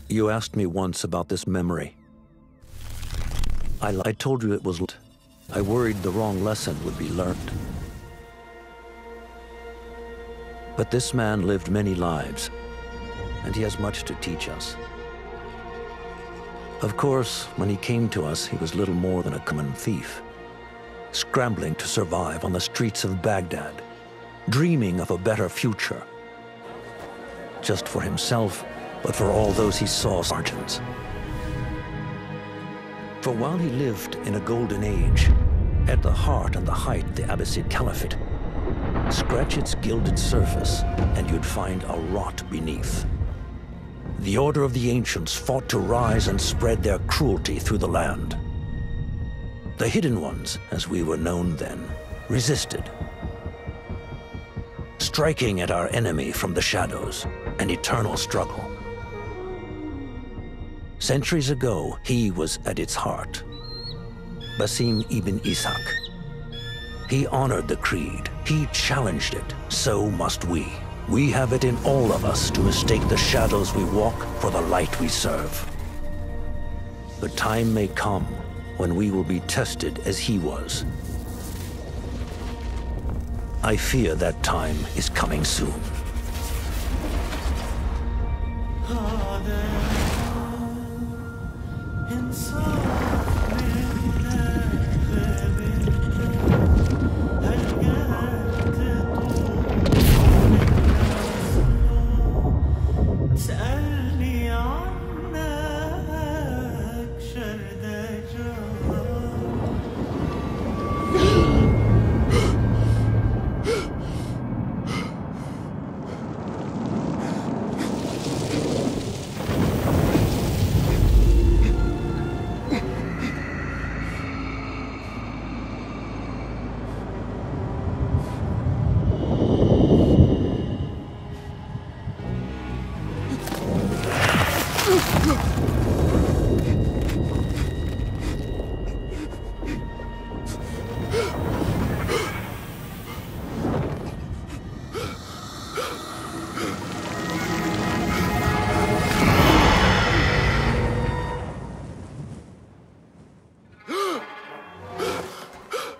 You asked me once about this memory. I told you it was... I worried the wrong lesson would be learned. But this man lived many lives, and he has much to teach us. Of course, when he came to us, he was little more than a common thief, scrambling to survive on the streets of Baghdad, dreaming of a better future. Just for himself, but for all those he saw as margins. For while he lived in a golden age, at the heart and the height of the Abbasid Caliphate, scratch its gilded surface and you'd find a rot beneath. The Order of the Ancients fought to rise and spread their cruelty through the land. The Hidden Ones, as we were known then, resisted, striking at our enemy from the shadows, an eternal struggle. Centuries ago, he was at its heart. Basim ibn Ishaq. He honored the creed. He challenged it. So must we. We have it in all of us to mistake the shadows we walk for the light we serve. The time may come when we will be tested as he was. I fear that time is coming soon.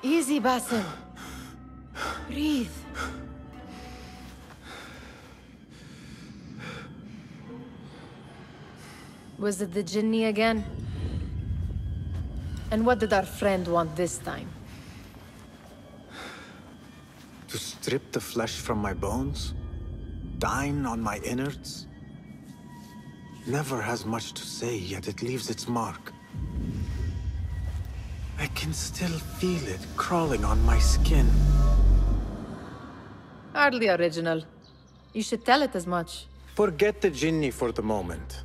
Easy, Basim. Breathe. Was it the Jinni again? And what did our friend want this time? To strip the flesh from my bones? Dine on my innards? Never has much to say, yet it leaves its mark. I can still feel it crawling on my skin. Hardly original. You should tell it as much. Forget the Jinni for the moment.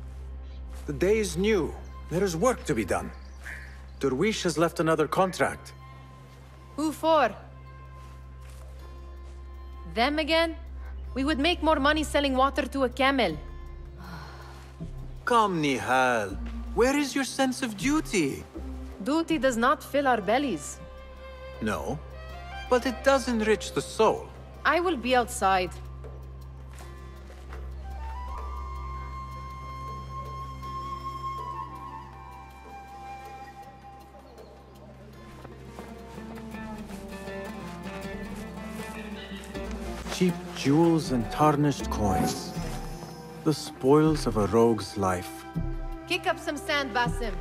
The day is new. There is work to be done. Derwish has left another contract. Who for? Them again? We would make more money selling water to a camel. Come, Nihal. Where is your sense of duty? Duty does not fill our bellies. No, but it does enrich the soul. I will be outside. Cheap jewels and tarnished coins. The spoils of a rogue's life. Kick up some sand, Basim.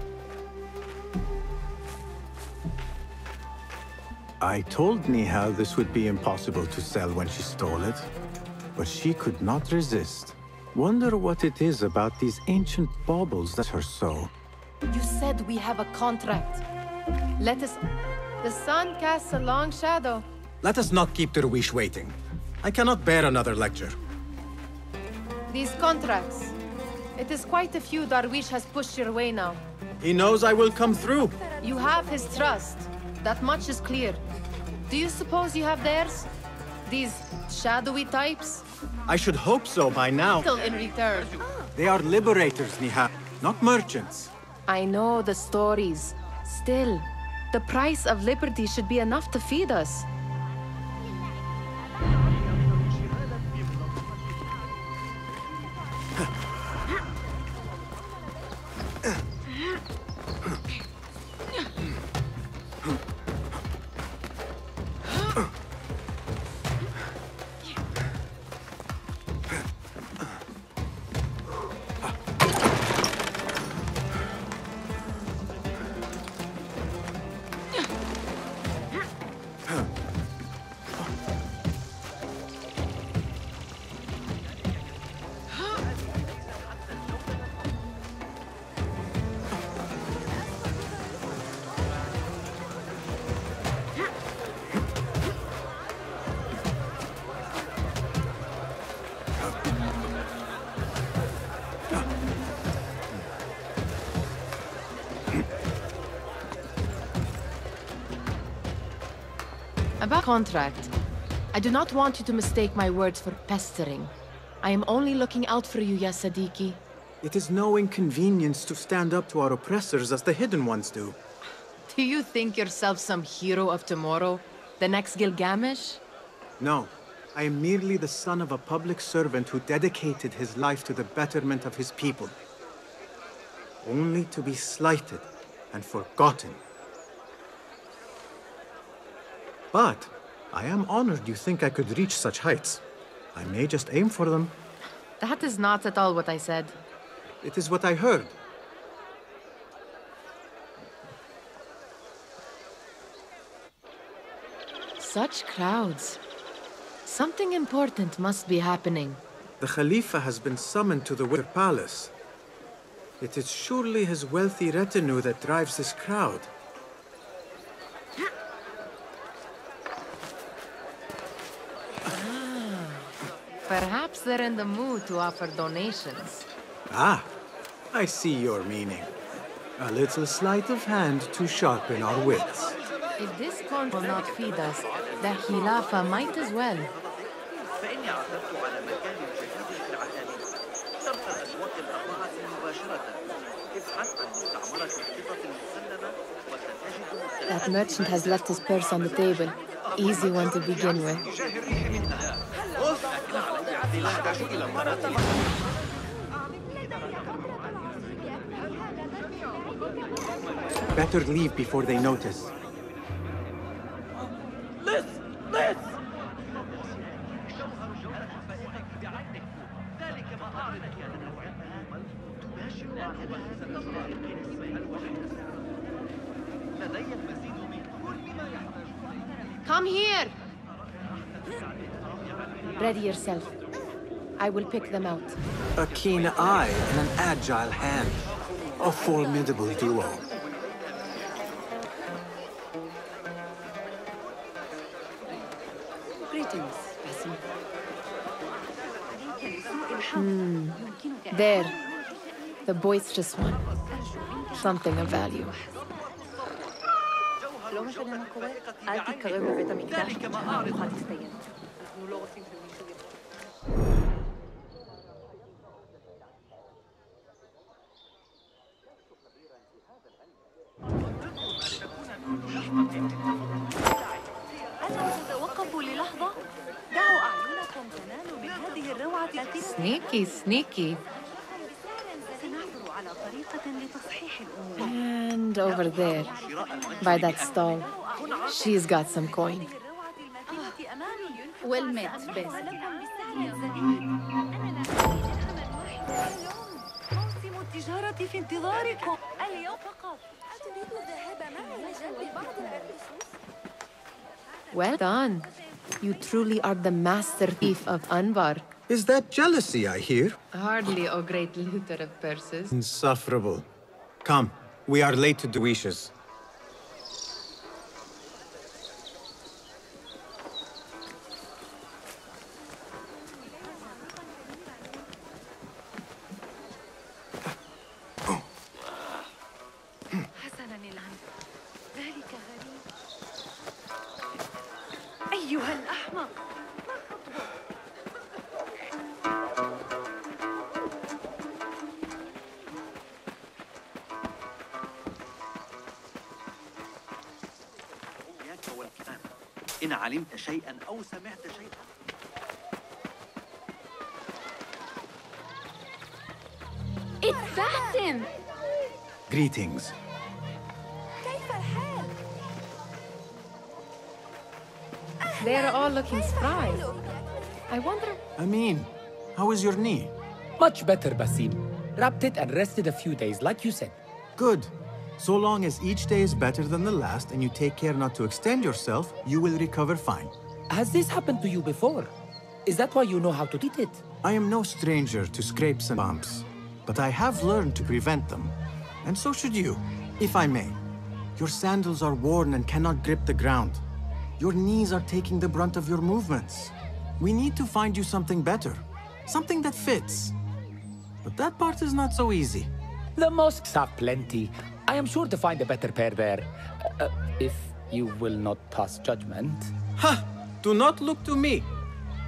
I told Nihal this would be impossible to sell when she stole it, but she could not resist. Wonder what it is about these ancient baubles that her so. You said we have a contract. Let us... The sun casts a long shadow. Let us not keep Derwish waiting. I cannot bear another lecture. These contracts. It is quite a few Darwish has pushed your way now. He knows I will come through. You have his trust. That much is clear. Do you suppose you have theirs? These shadowy types? I should hope so by now. Still in return. They are liberators, Niha, not merchants. I know the stories. Still, the price of liberty should be enough to feed us. About contract, I do not want you to mistake my words for pestering. I am only looking out for you, ya Siddiqui. It is no inconvenience to stand up to our oppressors as the hidden ones do. Do you think yourself some hero of tomorrow? The next Gilgamesh? No, I am merely the son of a public servant who dedicated his life to the betterment of his people. Only to be slighted and forgotten. But I am honored you think I could reach such heights. I may just aim for them. That is not at all what I said. It is what I heard. Such crowds. Something important must be happening. The Khalifa has been summoned to the Winter Palace. It is surely his wealthy retinue that drives this crowd. Perhaps they're in the mood to offer donations. Ah, I see your meaning. A little sleight of hand to sharpen our wits. If this corn will not feed us, the Khilafah might as well. فإني عثرت على مكان جديد في العالم ترفع الأسواق الأربعة مباشرة ابحث عن مستعمرة القطط المسلمة وستجد That merchant has left his purse on the table. Easy one to begin with. Better leave before they notice. Come here! Ready yourself. I will pick them out. A keen eye and an agile hand. A formidable duo. Greetings, Basim. There. The boisterous one. Something of value. Sneaky, sneaky. And over there, by that stall, she's got some coin. Well met, Basim. Well done. You truly are the master thief of Anbar. Is that jealousy I hear? Hardly, O great looter of purses. Insufferable. Come, we are late to the wishes. أيها الأحمق إن علمت شيئا أو سمعت شيئا. It's Basim! Greetings. They're all looking spry. I wonder... Amin, how is your knee? Much better, Basim. Wrapped it and rested a few days, like you said. Good. So long as each day is better than the last and you take care not to extend yourself, you will recover fine. Has this happened to you before? Is that why you know how to treat it? I am no stranger to scrapes and bumps, but I have learned to prevent them. And so should you, if I may. Your sandals are worn and cannot grip the ground. Your knees are taking the brunt of your movements. We need to find you something better, something that fits. But that part is not so easy. The mosques have plenty. I am sure to find a better pair there. If you will not pass judgment. Ha! Do not look to me.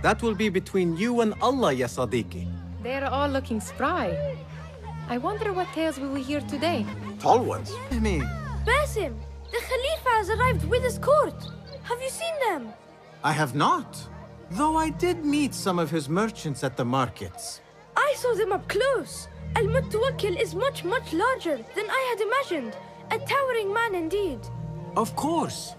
That will be between you and Allah, ya Sadiqi. They're all looking spry. I wonder what tales we will hear today. Tall ones. Me. Basim! The Khalifa has arrived with his court! Have you seen them? I have not. Though I did meet some of his merchants at the markets. I saw them up close. Al-Mutawakkil is much, much larger than I had imagined. A towering man indeed. Of course.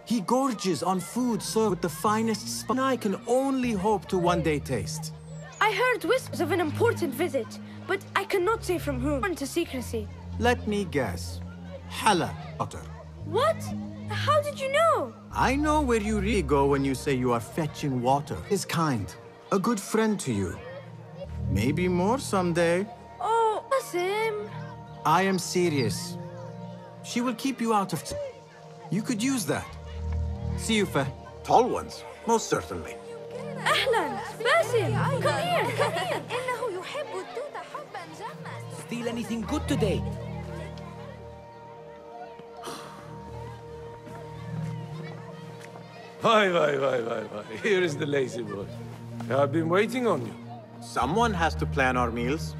He gorges on food served with the finest spice I can only hope to one day taste. I heard whispers of an important visit, but I cannot say from whom. To secrecy. Let me guess. Hala water. What? How did you know? I know where you really go when you say you are fetching water. Is kind. A good friend to you. Maybe more someday. Oh, Basim. I am serious. She will keep you out of... You could use that. See you, Fa. Tall ones, most certainly. Ahlan! Basim! Come here! Come here! Steal anything good today? Why. Here is the lazy boy. I've been waiting on you. Someone has to plan our meals.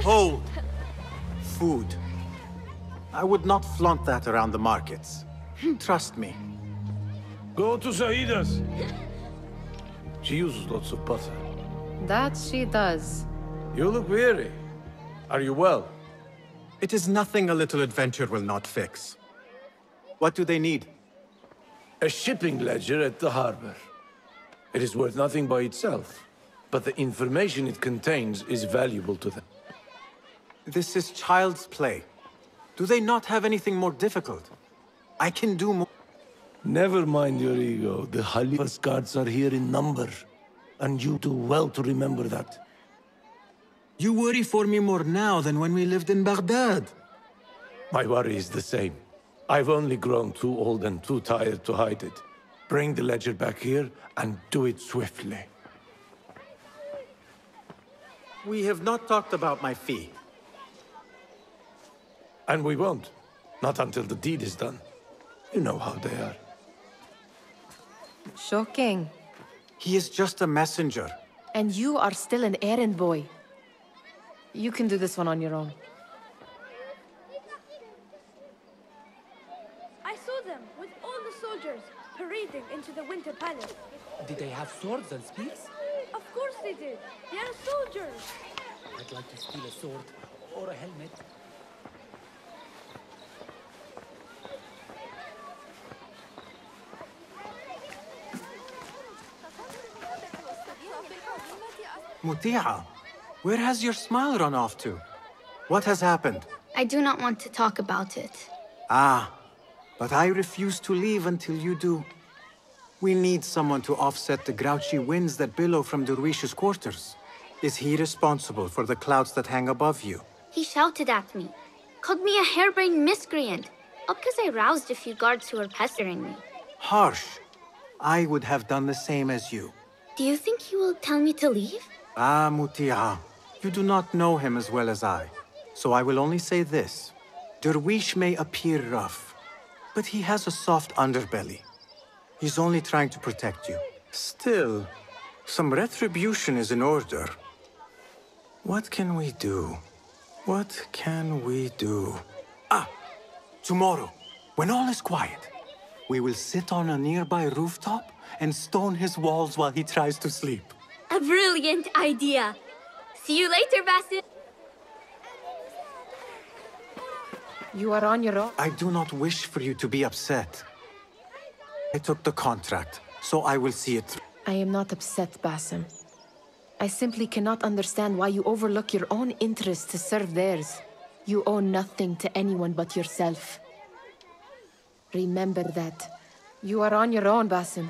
Hold. Food. I would not flaunt that around the markets. Trust me. Go to Saida's. She uses lots of butter. That she does. You look weary. Are you well? It is nothing a little adventure will not fix. What do they need? A shipping ledger at the harbor. It is worth nothing by itself, but the information it contains is valuable to them. This is child's play. Do they not have anything more difficult? I can do more. Never mind your ego. The Khalifa's guards are here in number, and you do well to remember that. You worry for me more now than when we lived in Baghdad. My worry is the same. I've only grown too old and too tired to hide it. Bring the ledger back here, and do it swiftly. We have not talked about my fee. And we won't. Not until the deed is done. You know how they are. Shocking. He is just a messenger. And you are still an errand boy. You can do this one on your own. I saw them with all the soldiers parading into the Winter Palace. Did they have swords and spears? Of course they did. They are soldiers. I'd like to steal a sword or a helmet. Muti'a, where has your smile run off to? What has happened? I do not want to talk about it. Ah, but I refuse to leave until you do. We need someone to offset the grouchy winds that billow from Derwish's quarters. Is he responsible for the clouds that hang above you? He shouted at me, called me a harebrained miscreant, all because I roused a few guards who were pestering me. Harsh. I would have done the same as you. Do you think he will tell me to leave? Ah, Muti'a, you do not know him as well as I. So I will only say this. Derwish may appear rough, but he has a soft underbelly. He's only trying to protect you. Still, some retribution is in order. What can we do? What can we do? Ah! Tomorrow, when all is quiet, we will sit on a nearby rooftop and stone his walls while he tries to sleep. A brilliant idea. See you later, Basim. You are on your own. I do not wish for you to be upset. I took the contract, so I will see it through. I am not upset, Basim. I simply cannot understand why you overlook your own interests to serve theirs. You owe nothing to anyone but yourself. Remember that. You are on your own, Basim.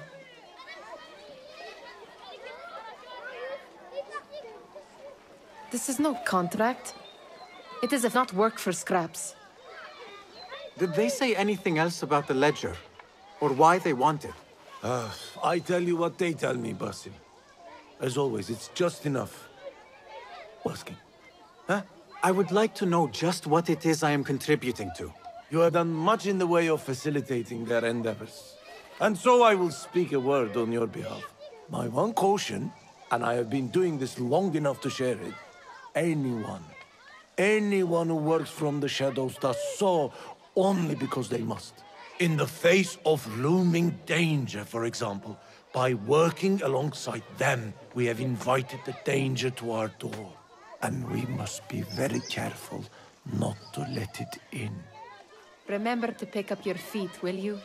This is no contract. It is not work for scraps. Did they say anything else about the ledger? Or why they want it? I tell you what they tell me, Basim. As always, it's just enough. Asking. Huh? I would like to know just what it is I am contributing to. You have done much in the way of facilitating their endeavors. And so I will speak a word on your behalf. My one caution, and I have been doing this long enough to share it, anyone who works from the shadows does so only because they must. In the face of looming danger, for example, by working alongside them, we have invited the danger to our door. And we must be very careful not to let it in. Remember to pick up your feet, will you?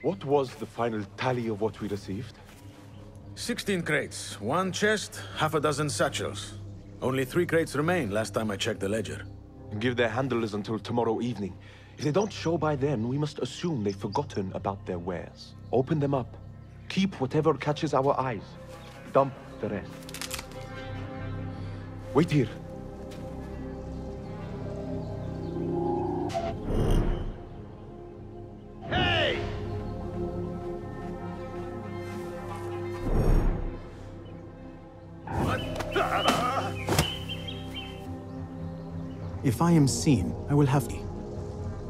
What was the final tally of what we received? 16 crates, 1 chest, half a dozen satchels. Only 3 crates remain last time I checked the ledger. Give their handlers until tomorrow evening. If they don't show by then, we must assume they've forgotten about their wares. Open them up. Keep whatever catches our eyes. Dump the rest. Wait here. If I am seen, I will have me.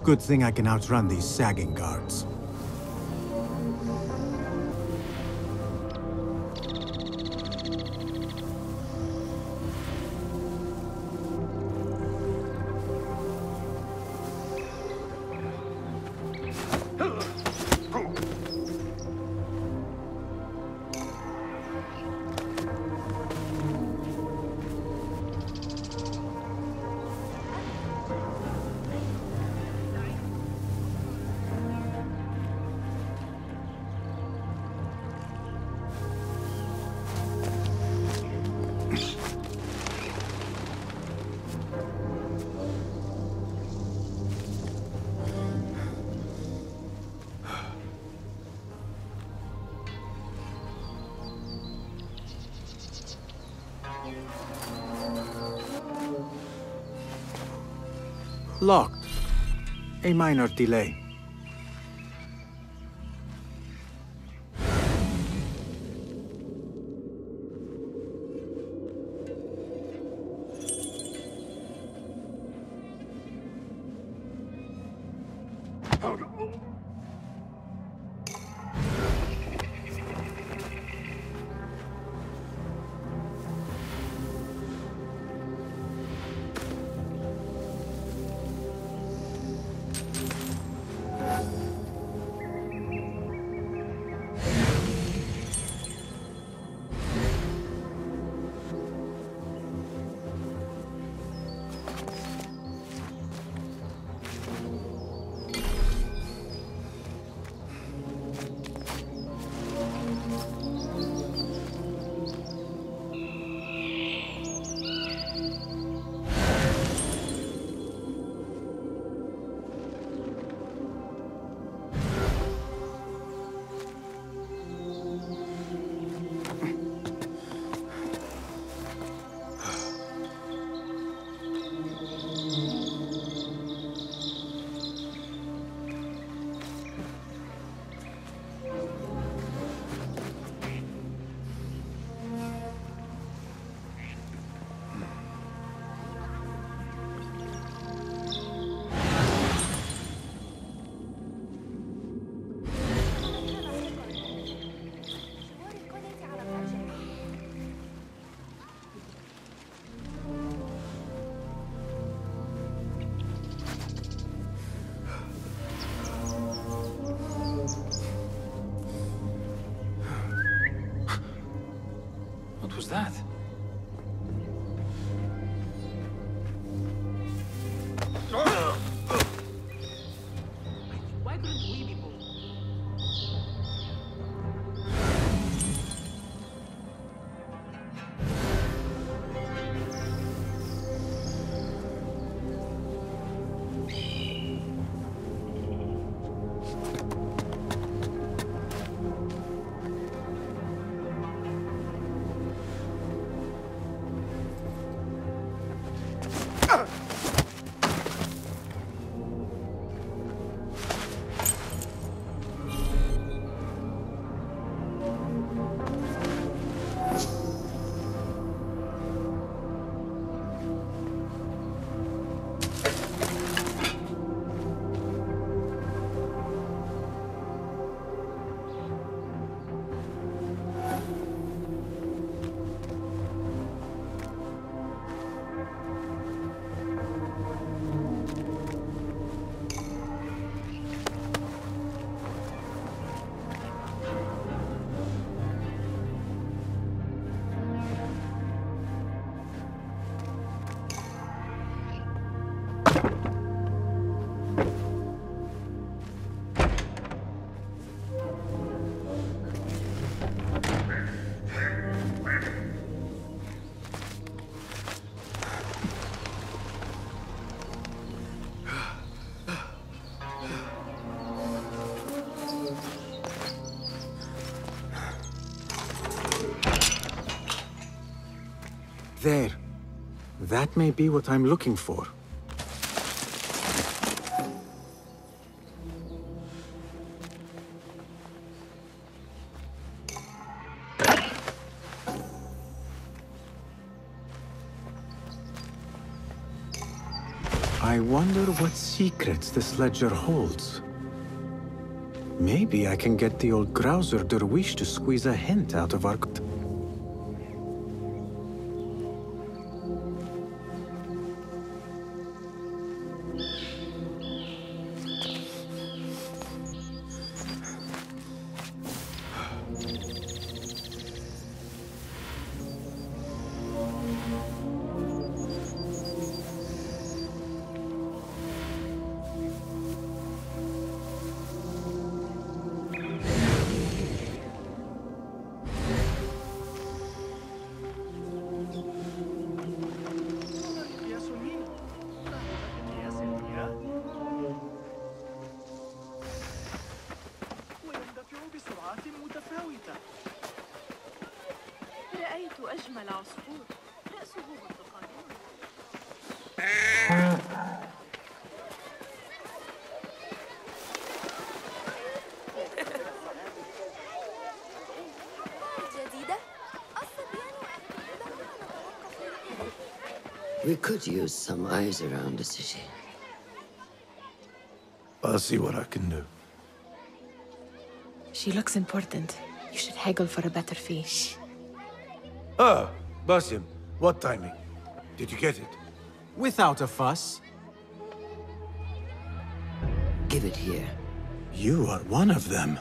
Good thing I can outrun these sagging guards. Locked. A minor delay. was that? Why couldn't we be both? There. That may be what I'm looking for. I wonder what secrets this ledger holds. Maybe I can get the old grouser Derwish to squeeze a hint out of our... أجمل عصفور رأسه برتقالي. جديدة الصبيان We could use some eyes around the city. I'll see what I can do. She looks important. You should haggle for a better fee. Ah, Basim, what timing? Did you get it? Without a fuss. Give it here. You are one of them.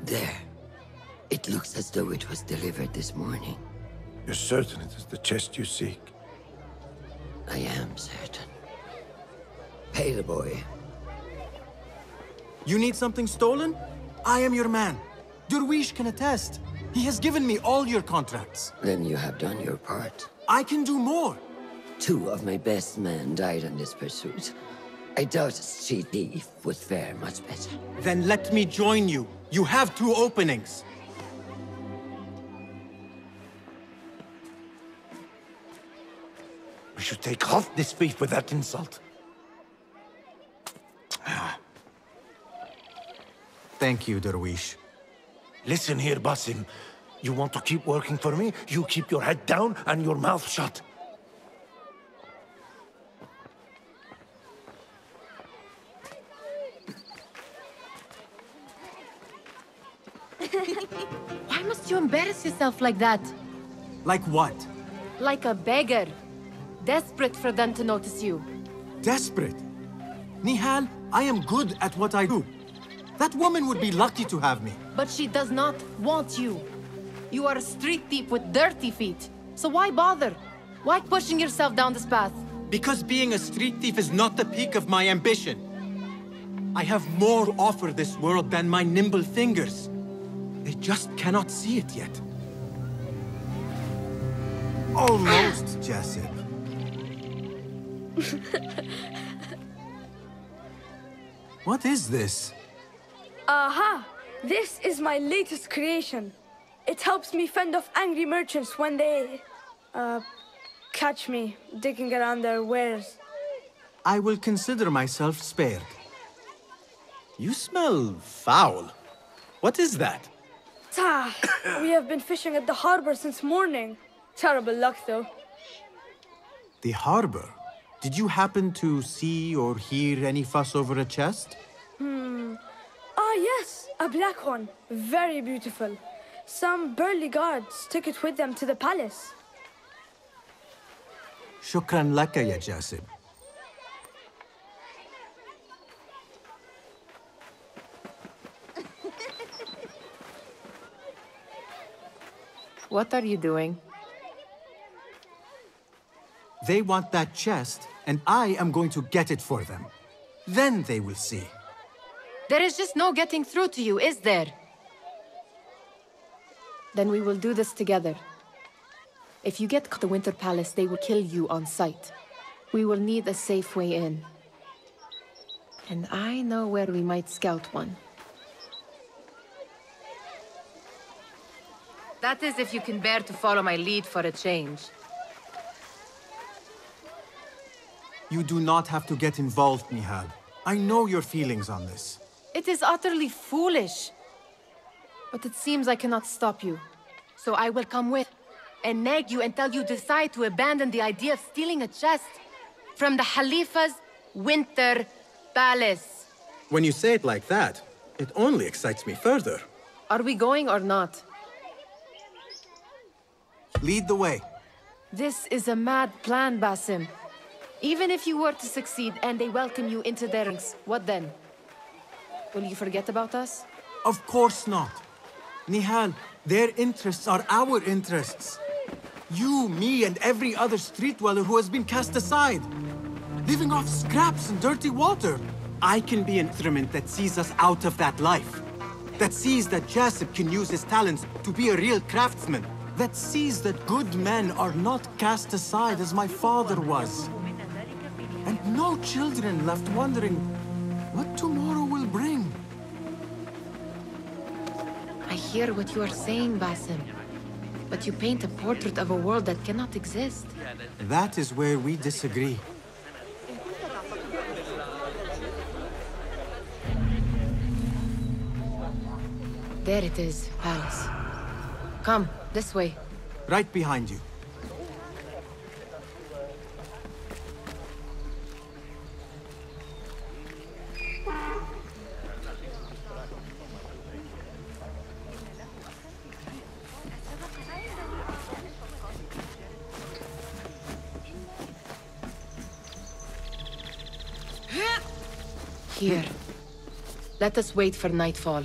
There. It looks as though it was delivered this morning. You're certain it is the chest you seek? I am certain. Pay the boy. You need something stolen? I am your man. Derwish can attest. He has given me all your contracts. Then you have done your part. I can do more. 2 of my best men died on this pursuit. I doubt a street thief would fare much better. Then let me join you. You have 2 openings. We should take off this beef with that insult. Thank you, Derwish. Listen here, Basim. You want to keep working for me? You keep your head down and your mouth shut. Why must you embarrass yourself like that? Like what? Like a beggar. Desperate for them to notice you. Desperate? Nihal, I am good at what I do. That woman would be lucky to have me. But she does not want you. You are a street thief with dirty feet. So why bother? Why pushing yourself down this path? Because being a street thief is not the peak of my ambition. I have more offer this world than my nimble fingers. They just cannot see it yet. Almost, Jessup. What is this? Aha! This is my latest creation. It helps me fend off angry merchants when they... catch me digging around their wares. I will consider myself spared. You smell foul. What is that? We have been fishing at the harbor since morning. Terrible luck, though. The harbor? Did you happen to see or hear any fuss over a chest? Yes, a black one. Very beautiful. Some burly guards took it with them to the palace. Shukran laka, ya Jasib. What are you doing? They want that chest, and I am going to get it for them. Then they will see. There is just no getting through to you, is there? Then we will do this together. If you get to the Winter Palace, they will kill you on sight. We will need a safe way in. And I know where we might scout one. That is if you can bear to follow my lead for a change. You do not have to get involved, Nihal. I know your feelings on this. It is utterly foolish. But it seems I cannot stop you. So I will come with, and nag you until you decide to abandon the idea of stealing a chest from the Khalifa's Winter Palace. When you say it like that, it only excites me further. Are we going or not? Lead the way. This is a mad plan, Basim. Even if you were to succeed and they welcome you into their ranks, what then? Will you forget about us? Of course not. Nihal, their interests are our interests. You, me, and every other street dweller who has been cast aside. Living off scraps and dirty water. I can be an instrument that sees us out of that life. That sees that Jasip can use his talents to be a real craftsman. That sees that good men are not cast aside as my father was. And no children left wondering what tomorrow will bring. I hear what you are saying, Basim. But you paint a portrait of a world that cannot exist. That is where we disagree. There it is, Palace. Come, this way. Right behind you. Here. Let us wait for nightfall.